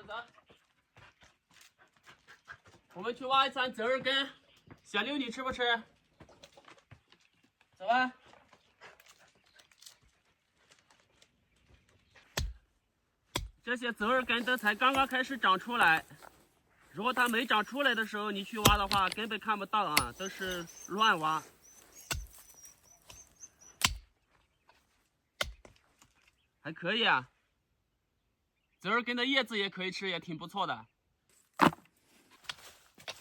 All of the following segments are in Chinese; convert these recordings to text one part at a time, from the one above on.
走。我们去挖一餐折耳根，小六你吃不吃？走吧。这些折耳根都才刚刚开始长出来，如果它没长出来的时候你去挖的话，根本看不到啊，都是乱挖。还可以啊，折耳根的叶子也可以吃，也挺不错的。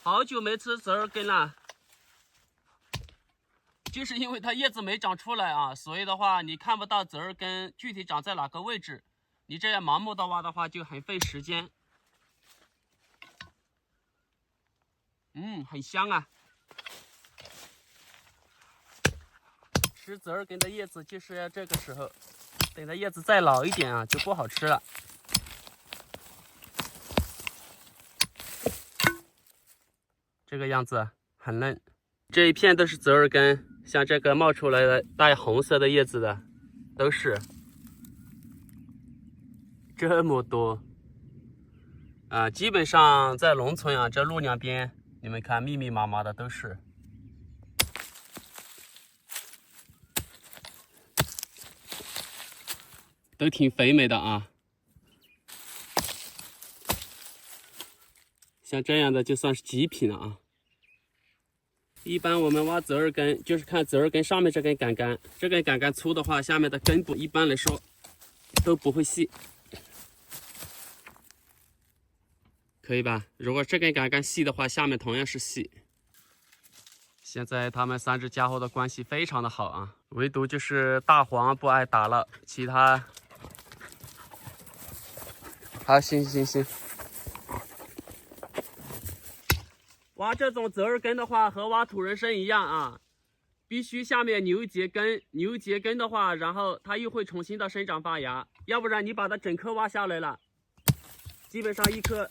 好久没吃折耳根了，就是因为它叶子没长出来啊，所以的话你看不到折耳根具体长在哪个位置，你这样盲目的挖的话就很费时间。很香啊！吃折耳根的叶子就是要这个时候，等它叶子再老一点啊，就不好吃了。这个样子很嫩，这一片都是折耳根，像这个冒出来的带红色的叶子的，都是这么多啊！基本上在农村啊，这路两边你们看密密麻麻的都是。都挺肥美的啊，像这样的就算是极品了啊。一般我们挖折耳根，就是看折耳根上面这根杆杆，这根杆杆粗的话，下面的根部一般来说都不会细，可以吧？如果这根杆杆细的话，下面同样是细。现在他们三只家伙的关系非常的好啊，唯独就是大黄不爱打了，其他。好，行。挖这种折耳根的话，和挖土人参一样啊，必须下面留节根，留节根的话，然后它又会重新的生长发芽，要不然你把它整棵挖下来了，基本上一颗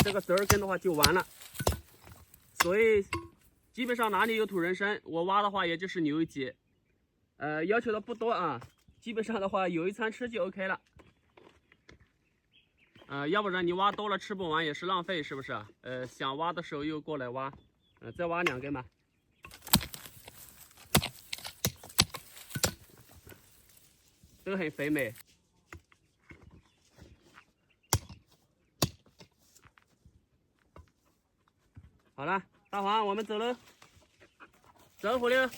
这个折耳根的话就完了。所以基本上哪里有土人参，我挖的话也就是留一节，要求的不多啊，基本上的话有一餐吃就 OK 了。要不然你挖多了吃不完也是浪费，是不是？想挖的时候又过来挖，再挖2根吧。都很肥美。好了，大黄，我们走喽。走，虎六。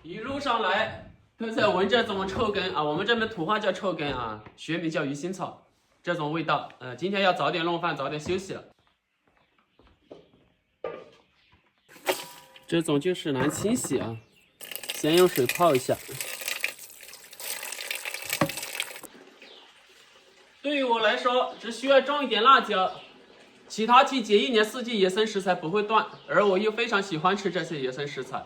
一路上来都在闻这种臭根啊，我们这边土话叫臭根啊，学名叫鱼腥草。这种味道，今天要早点弄饭，早点休息了。这种就是难清洗啊，先用水泡一下。对于我来说，只需要种一点辣椒，其他季节1年4季野生食材不会断，而我又非常喜欢吃这些野生食材。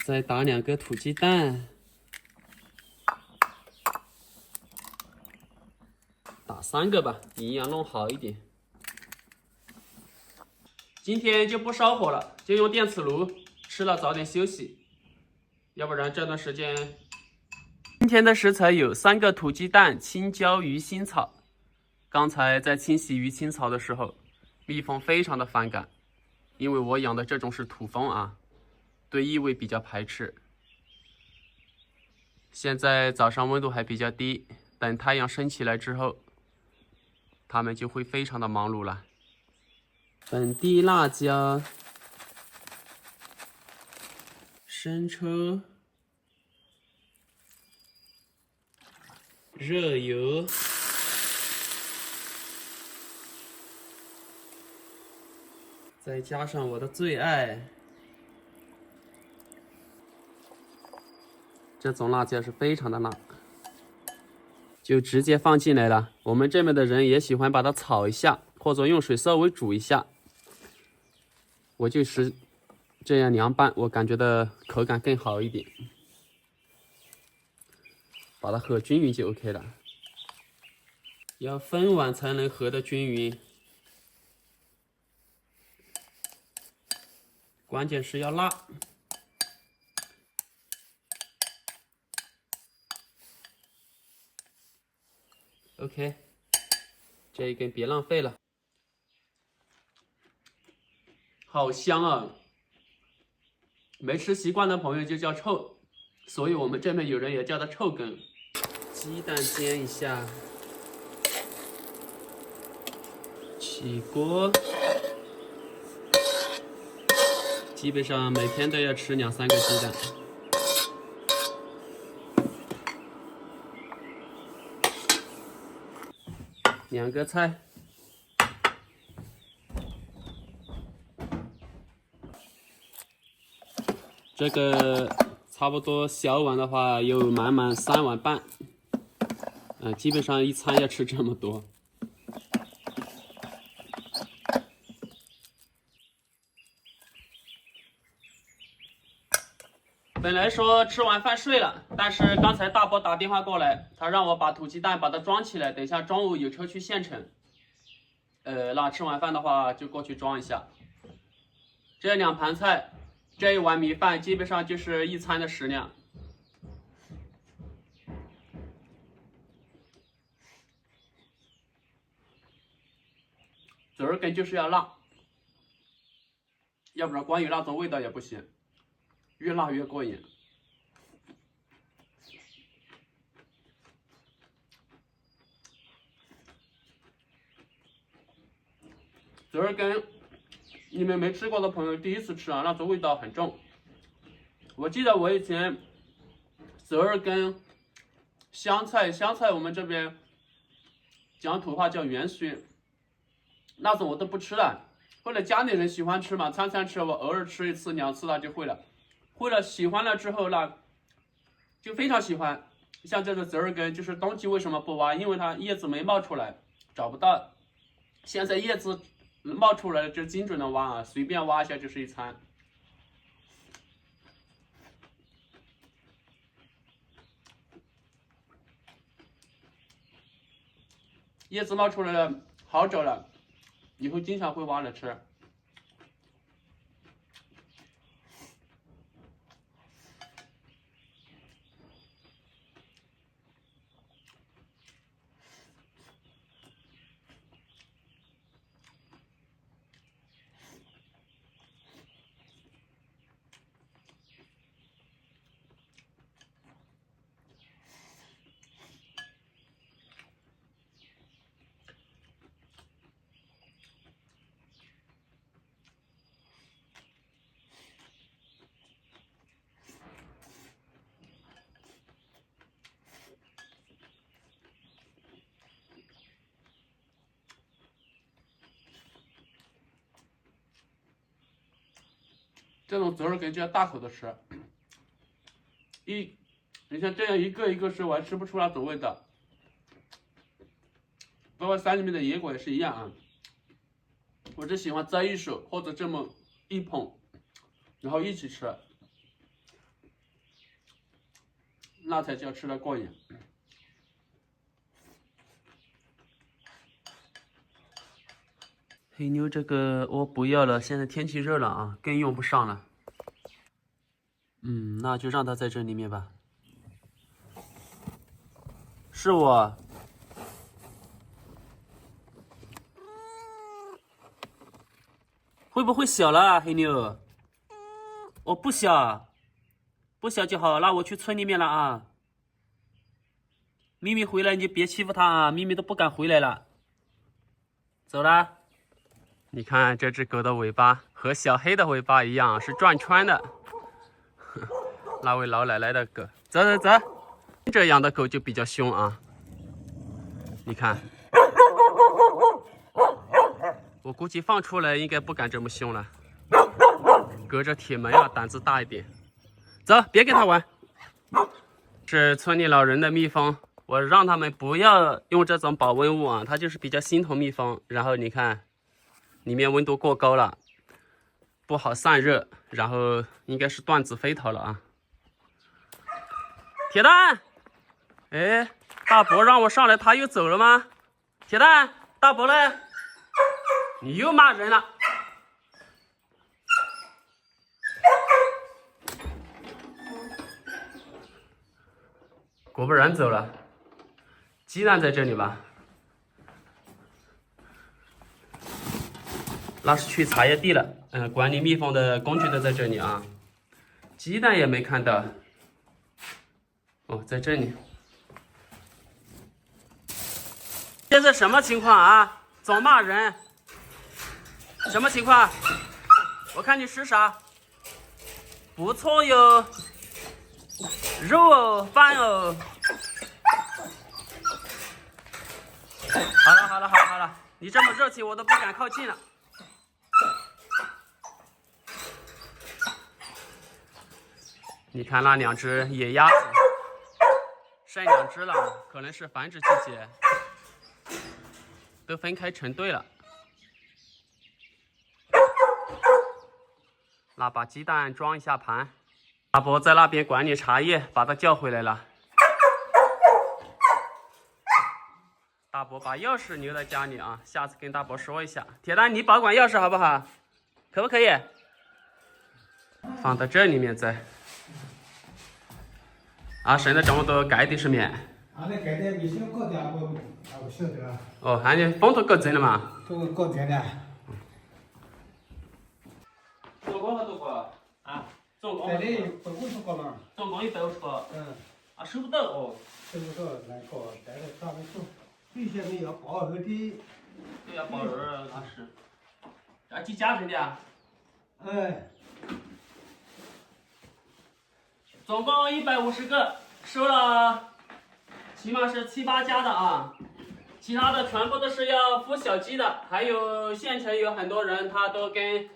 再打2个土鸡蛋。打3个吧，营养弄好一点。今天就不烧火了，就用电磁炉，吃了早点休息，要不然这段时间。今天的食材有3个土鸡蛋、青椒、鱼腥草。刚才在清洗鱼腥草的时候，蜜蜂非常的反感，因为我养的这种是土蜂啊，对异味比较排斥。现在早上温度还比较低，等太阳升起来之后，它们就会非常的忙碌了。本地辣椒、生抽、热油、再加上我的最爱，这种辣椒是非常的辣，就直接放进来了。我们这边的人也喜欢把它炒一下，或者用水稍微煮一下。我就是这样凉拌，我感觉的口感更好一点。把它和均匀就 OK 了，要分碗才能和得均匀。关键是要辣。OK，这一根别浪费了。好香啊！没吃习惯的朋友就叫臭，所以我们这边有人也叫它臭根。鸡蛋煎一下，起锅。基本上每天都要吃2、3个鸡蛋。2个菜。这个差不多小碗的话有满满3碗半，基本上一餐要吃这么多。本来说吃完饭睡了，但是刚才大伯打电话过来，他让我把土鸡蛋把它装起来，等一下中午有车去县城。那吃完饭的话就过去装一下。这2盘菜，这一碗米饭基本上就是一餐的食量。折耳根就是要辣，要不然光有那种味道也不行，越辣越过瘾。折耳根，你们没吃过的朋友第一次吃啊，那种味道很重。我记得我以前折耳根、香菜我们这边讲土话叫元熏，那种我都不吃了。后来家里人喜欢吃嘛，餐餐吃，我偶尔吃1次2次那就会了。会了喜欢了之后呢，就非常喜欢。像这个折耳根，就是冬季为什么不挖？因为它叶子没冒出来，找不到。现在叶子冒出来了就精准的挖啊，随便挖一下就是一餐。叶子冒出来了，好找了，以后经常会挖来吃。这种折耳根就要大口的吃，你像这样一个一个吃，我还吃不出那种味道。包括山里面的野果也是一样啊，我只喜欢摘一手或者这么一捧，然后一起吃，那才叫吃得过瘾。黑妞这个我不要了，现在天气热了啊，更用不上了。那就让它在这里面吧。是我。会不会小了啊，黑妞？我不小，不小就好。那我去村里面了啊。咪咪回来你别欺负它啊，咪咪都不敢回来了。走啦。你看这只狗的尾巴和小黑的尾巴一样，是转圈的。那位老奶奶的狗，走走走。这样的狗就比较凶啊。你看，我估计放出来应该不敢这么凶了。隔着铁门要胆子大一点。走，别跟它玩。是村里老人的蜜蜂，我让他们不要用这种保温物啊，它就是比较心疼蜜蜂。然后你看。里面温度过高了，不好散热，然后应该是断子飞逃了啊！铁蛋，哎，大伯让我上来，他又走了吗？铁蛋，大伯嘞？你又骂人了！果不然走了，鸡蛋在这里吧？那是去茶叶地了。管理蜜蜂的工具都在这里啊。鸡蛋也没看到。哦，在这里。这是什么情况啊？总骂人。什么情况？我看你吃啥？不错哟。肉哦，饭哦。好了，你这么热情，我都不敢靠近了。你看那2只野鸭子，剩2只了，可能是繁殖季节，都分开成对了。那把鸡蛋装一下盘。大伯在那边管理茶叶，把他叫回来了。大伯把钥匙留在家里啊，下次跟大伯说一下。铁蛋，你保管钥匙好不好？可不可以？放到这里面再。啊，剩的这么多盖的是面。啊，那盖的米线搞点我晓得了。哦，喊你风头够正了嘛？都搞定了。总共多少啊？总共。这里50个了。总共150个。啊，收不到哦。收不到，难搞，带来打不住。这些你要包后的。对呀，包二那是。啊，几家人的啊？总共150个，收了，起码是7、8家的啊。其他的全部都是要孵小鸡的，还有县城有很多人他都跟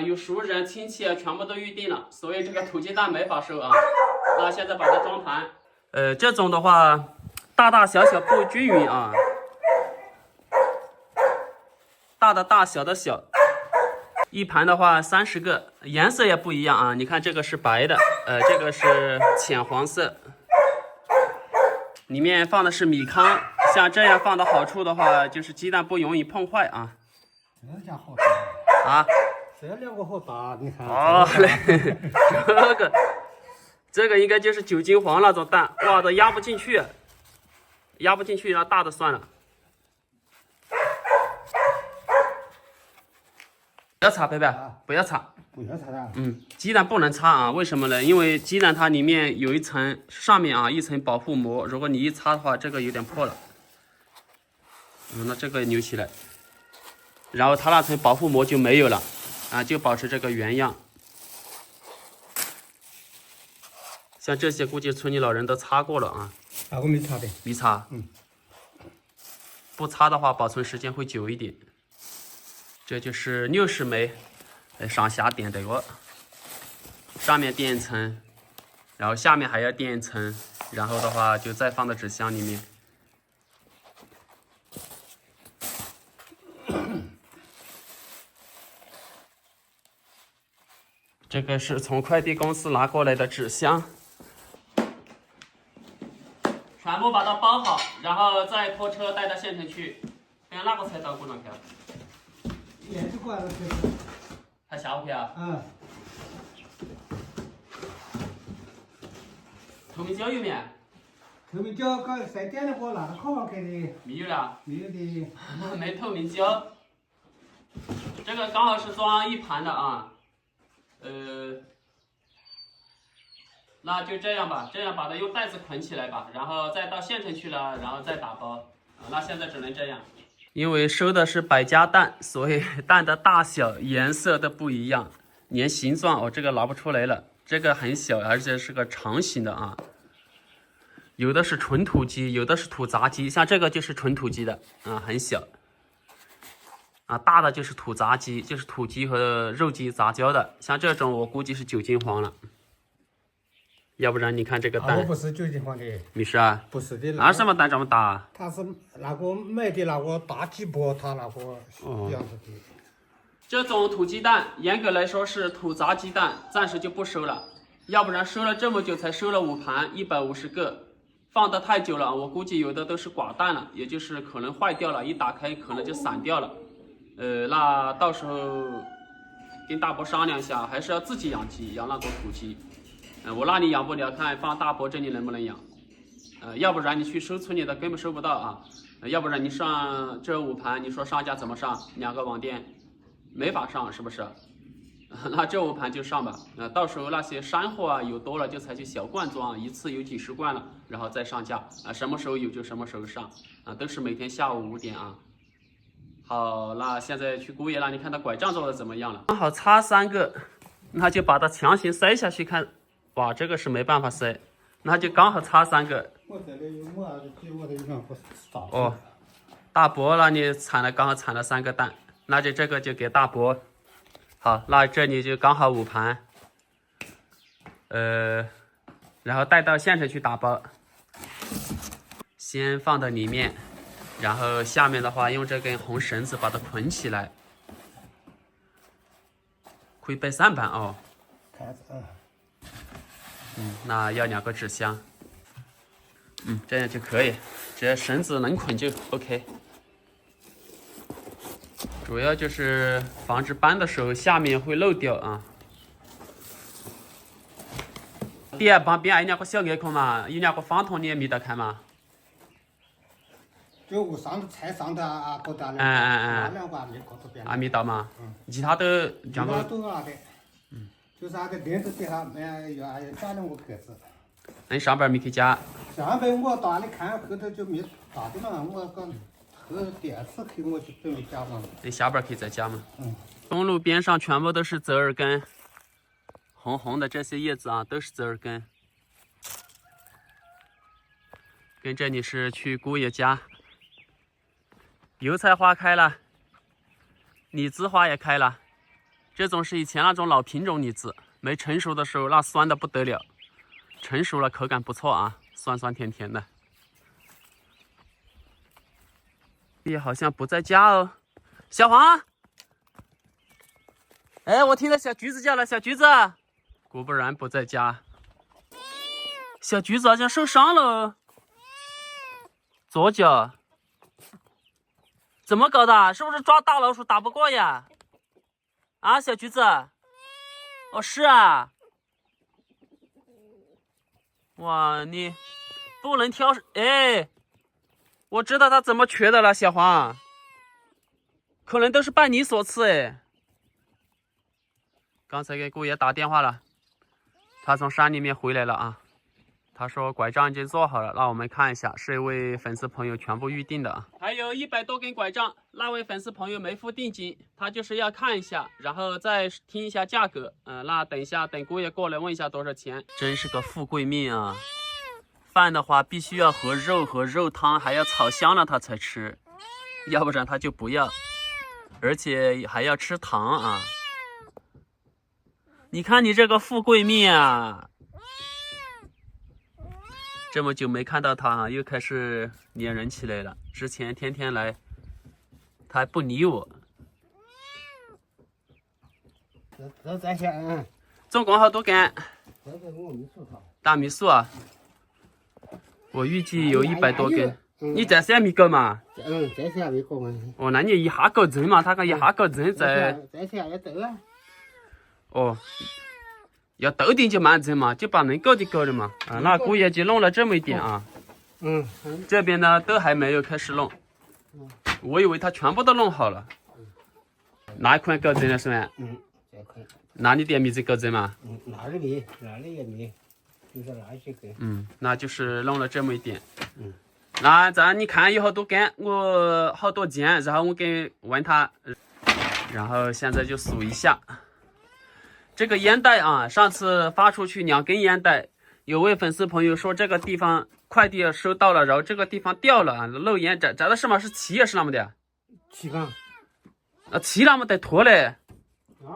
有熟人亲戚全部都预定了，所以这个土鸡蛋没法收啊。那现在把它装盘，这种的话大大小小不均匀啊，大的大小的小，一盘的话30个，颜色也不一样啊。你看这个是白的，这个是浅黄色，里面放的是米糠。像这样放的好处的话，就是鸡蛋不容易碰坏啊。这家好大啊！这2个好大，你看。哦嘞，这个应该就是酒精黄那种蛋，哇，都压不进去，那大的算了。不要擦，贝贝，不要擦。不要擦的。鸡蛋不能擦啊，为什么呢？因为鸡蛋它里面有一层，上面啊一层保护膜，如果你一擦的话，这个有点破了。那这个扭起来，然后它那层保护膜就没有了啊，就保持这个原样。像这些估计村里老人都擦过了啊。啊，我没擦的。没擦。不擦的话，保存时间会久一点。这就是60枚，上下垫这个，上面垫一层，然后下面还要垫一层，然后的话就再放到纸箱里面。这个是从快递公司拿过来的纸箱，全部把它包好，然后再拖车带到县城去。看哪个菜刀过两条？也是过来的。还下午去啊？透明胶有没？透明胶刚晒点了，我拿到烤箱去的。没有了。没有的。没透明胶。这个刚好是装1盘的啊。那就这样吧，这样把它用袋子捆起来吧，然后再到县城去了，然后再打包。那现在只能这样。因为收的是百家蛋，所以蛋的大小、颜色都不一样，连形状这个拿不出来了。这个很小，而且是个长形的啊。有的是纯土鸡，有的是土杂鸡，像这个就是纯土鸡的啊，很小。大的就是土杂鸡，就是土鸡和肉鸡杂交的。像这种我估计是酒精黄了，要不然你看这个蛋。我不是酒精黄的。没事啊？不是的。拿什么蛋这么大？他是那个买的那个大鸡婆，他那个样子的。这种土鸡蛋严格来说是土杂鸡蛋，暂时就不收了，要不然收了这么久才收了5盘150个，放得太久了，我估计有的都是寡蛋了，也就是可能坏掉了，一打开可能就散掉了。那到时候跟大伯商量一下，还是要自己养鸡，养那种土鸡。我那里养不了，看放大伯这里能不能养。要不然你去收村里的根本收不到啊。要不然你上这5盘，你说上架怎么上？2个网店，没法上，是不是？那这5盘就上吧。到时候那些山货啊有多了就采取小罐装，一次有几十罐了，然后再上架啊。什么时候有就什么时候上啊，都是每天下午5点啊。好，那现在去姑爷了，你看他拐杖做的怎么样了？刚好差3个，那就把它强行塞下去看。哇，这个是没办法塞，那就刚好差3个。我这里有木耳鸡，我的一样不少。哦，大伯那里刚好产了3个蛋，那就这个就给大伯。好，那这里就刚好5盘，然后带到县城去打包，先放到里面，然后下面的话用这根红绳子把它捆起来，可以摆3盘哦。开始啊。那要2个纸箱。这样就可以，只要绳子能捆就 OK。主要就是防止搬的时候下面会漏掉啊。旁边还有2个小矮孔嘛，有2个方筒你也没得看嘛。就我上的菜上的啊，过的那2个没搞这边。还没到嘛？其他都其他都啊的。就是那个垫子底下要加2个格子。那你上边没去加？上边我打你看后头就没打的嘛，我刚第2次去我就准备加嘛。你下边可以再加嘛。公路边上全部都是折耳根，红红的这些叶子啊都是折耳根。跟这里是去姑爷家，油菜花开了，李子花也开了。这种是以前那种老品种李子，没成熟的时候那酸的不得了，成熟了口感不错啊，酸酸甜甜的。也好像不在家哦，小黄。哎，我听到小橘子叫了，小橘子，果不然不在家。小橘子好像受伤了，左脚。怎么搞的？是不是抓大老鼠打不过呀？啊，小橘子。哦，是啊。哇，你不能挑，哎，我知道他怎么瘸的了，小黄，可能都是拜你所赐哎。刚才给姑爷打电话了，他从山里面回来了啊。他说拐杖已经做好了，让我们看一下，是一位粉丝朋友全部预定的啊。还有100多根拐杖，那位粉丝朋友没付定金，他就是要看一下，然后再听一下价格。那等一下，等姑爷过来问一下多少钱。真是个富贵命啊！饭的话必须要和肉汤，还要炒香了他才吃，要不然他就不要，而且还要吃糖啊！你看你这个富贵命啊！这么久没看到他啊，又开始粘人起来了。之前天天来，他还不理我。这些总共好多根？这个我没数上。大米素啊，我预计有100多根。你这些还没够嘛？这些还没够嘛。哦，那你一下够针嘛？他讲一下够针再。这些要斗啊。哦。要斗定就满针嘛，就把能够的够了嘛。那姑爷就弄了这么一点啊。这边呢都还没有开始弄。我以为他全部都弄好了。那一款够针了是吗？这块。那你点米子够针嘛？那里没，那里也没，就是那些根。那就是弄了这么一点。那你看有好多根，我好多件，然后我给问他，然后现在就数一下。这个烟袋啊，上次发出去2根烟袋，有位粉丝朋友说这个地方快递收到了，然后这个地方掉了啊，漏烟摘的什么是漆也是那么的？漆缸。漆那么得脱嘞。然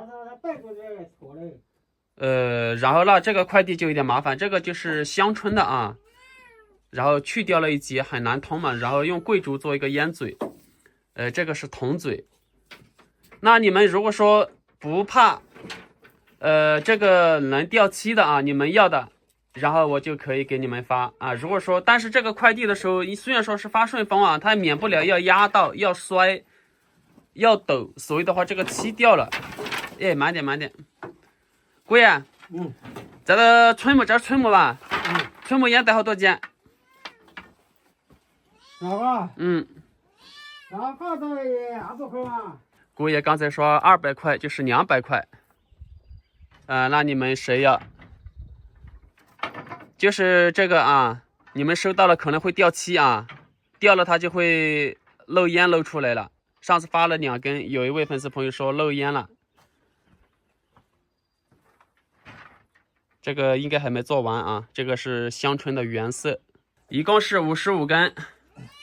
后呢，这个快递就有点麻烦，这个就是乡村的啊，然后去掉了一节很难通嘛，然后用桂竹做一个烟嘴，这个是铜嘴。那你们如果说不怕。这个能掉漆的啊，你们要的，然后我就可以给你们发啊。如果说，但是这个快递的时候，虽然说是发顺丰啊，它免不了要压到、要摔、要抖，所以的话，这个漆掉了。哎，慢点，姑爷，这个春木吧，春木烟袋好多件？哪个？那个都20块嘛。姑爷刚才说200块，就是200块。那你们谁要？就是这个啊，你们收到了可能会掉漆啊，掉了它就会漏烟漏出来了。上次发了2根，有一位粉丝朋友说漏烟了。这个应该还没做完啊，这个是香椿的原色，一共是55根，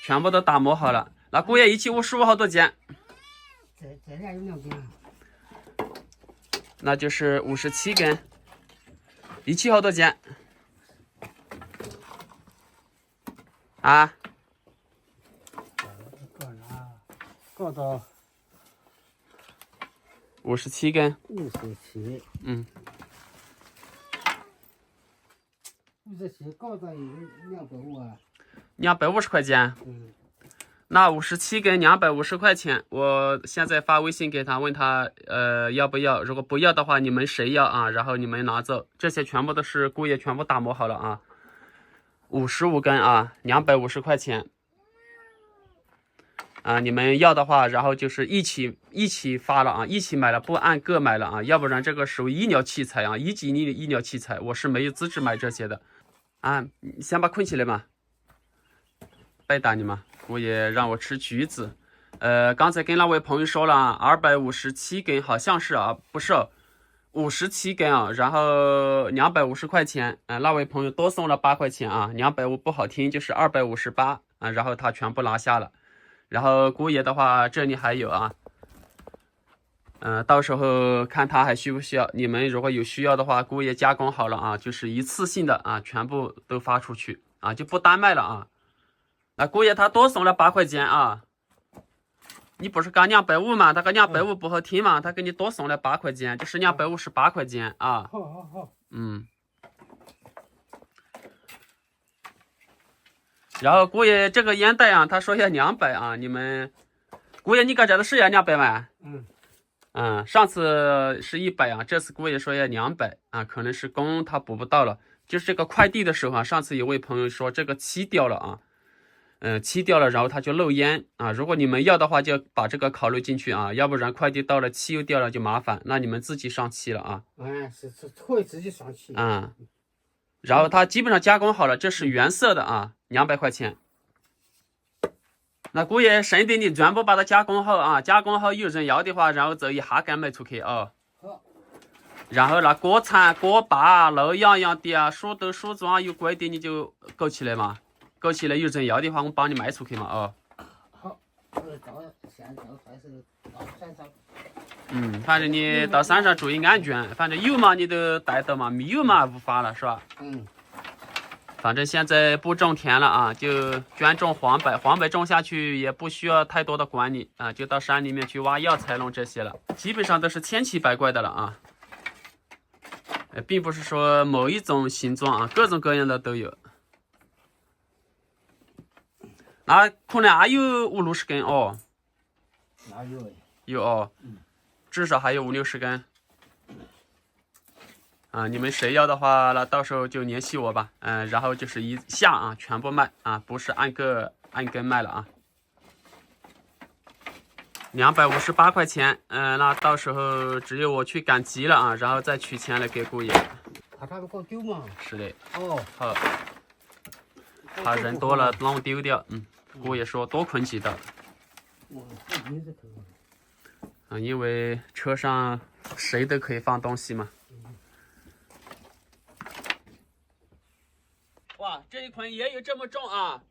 全部都打磨好了。那姑爷一期55好多件？这俩有2根。那就是57根，一期好多件？啊？搞到57根。 57。嗯。 57搞到250啊。250块钱。嗯。那57根250块钱，我现在发微信给他，问他要不要，如果不要的话，你们谁要啊？然后你们拿走，这些全部都是姑爷全部打磨好了啊。55根啊，250块钱。你们要的话，然后就是一起发了啊，一起买了，不按个买了啊，要不然这个属于医疗器材啊，1级医疗器材，我是没有资质买这些的啊。你先把捆起来嘛，别打你嘛。姑爷让我吃橘子，刚才跟那位朋友说了，257根好像是啊，不是57根啊，然后250块钱，那位朋友多送了8块钱啊，250不好听，就是258啊，然后他全部拿下了。然后姑爷的话，这里还有啊，到时候看他还需不需要，你们如果有需要的话，姑爷加工好了啊，就是一次性的啊，全部都发出去啊，就不单卖了啊。那姑爷他多送了8块钱啊，你不是刚250嘛？他个250不好听嘛？他给你多送了8块钱，就是258块钱啊。好。嗯。然后姑爷这个烟袋啊，他说要200啊，你们姑爷你搁这的是要200吗？上次是100啊，这次姑爷说要200啊，可能是工他补不到了。就是这个快递的时候啊，上次有位朋友说这个漆掉了啊。漆掉了，然后它就漏烟啊。如果你们要的话，就把这个考虑进去啊，要不然快递到了漆又掉了就麻烦，那你们自己上漆了啊。是可以自己上漆。然后它基本上加工好了，这是原色的啊，200块钱。那姑爷剩的你全部把它加工好啊，加工好有人要的话，然后就一下杆卖出去啊。好。然后那锅铲、锅把、漏样样的啊，数都数装有贵的你就搞起来嘛。搞起来有人要的话，我帮你卖出去嘛啊。好，现在还是到山上。反正你到山上注意安全，反正有嘛你都带到嘛，没有嘛无法了是吧？反正现在不种田了啊，就专种黄柏，黄柏种下去也不需要太多的管理啊，就到山里面去挖药材弄这些了，基本上都是千奇百怪的了啊。并不是说某一种形状啊，各种各样的都有。那可能还有50-60根哦。那有哦。至少还有50-60根。你们谁要的话，那到时候就联系我吧。然后就是一下啊，全部卖啊，不是按根卖了啊。258块钱，那到时候只有我去赶集了啊，然后再取钱来给姑爷。怕他们搞丢嘛？是的。好。怕人多了弄丢掉。姑爷说多捆几道。因为车上谁都可以放东西嘛。哇，这一捆也有这么重啊，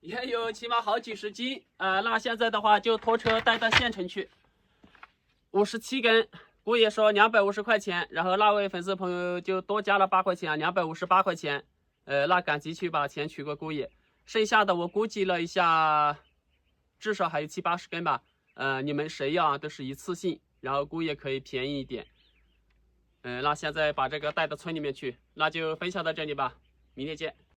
也有起码好几十斤。那现在的话就拖车带到县城去。57根，姑爷说250块钱，然后那位粉丝朋友就多加了8块钱，258块钱。那赶集去把钱取过姑爷，剩下的我估计了一下，至少还有70-80根吧。你们谁要啊？都是一次性，然后姑爷可以便宜一点。那现在把这个带到村里面去，那就分享到这里吧，明天见。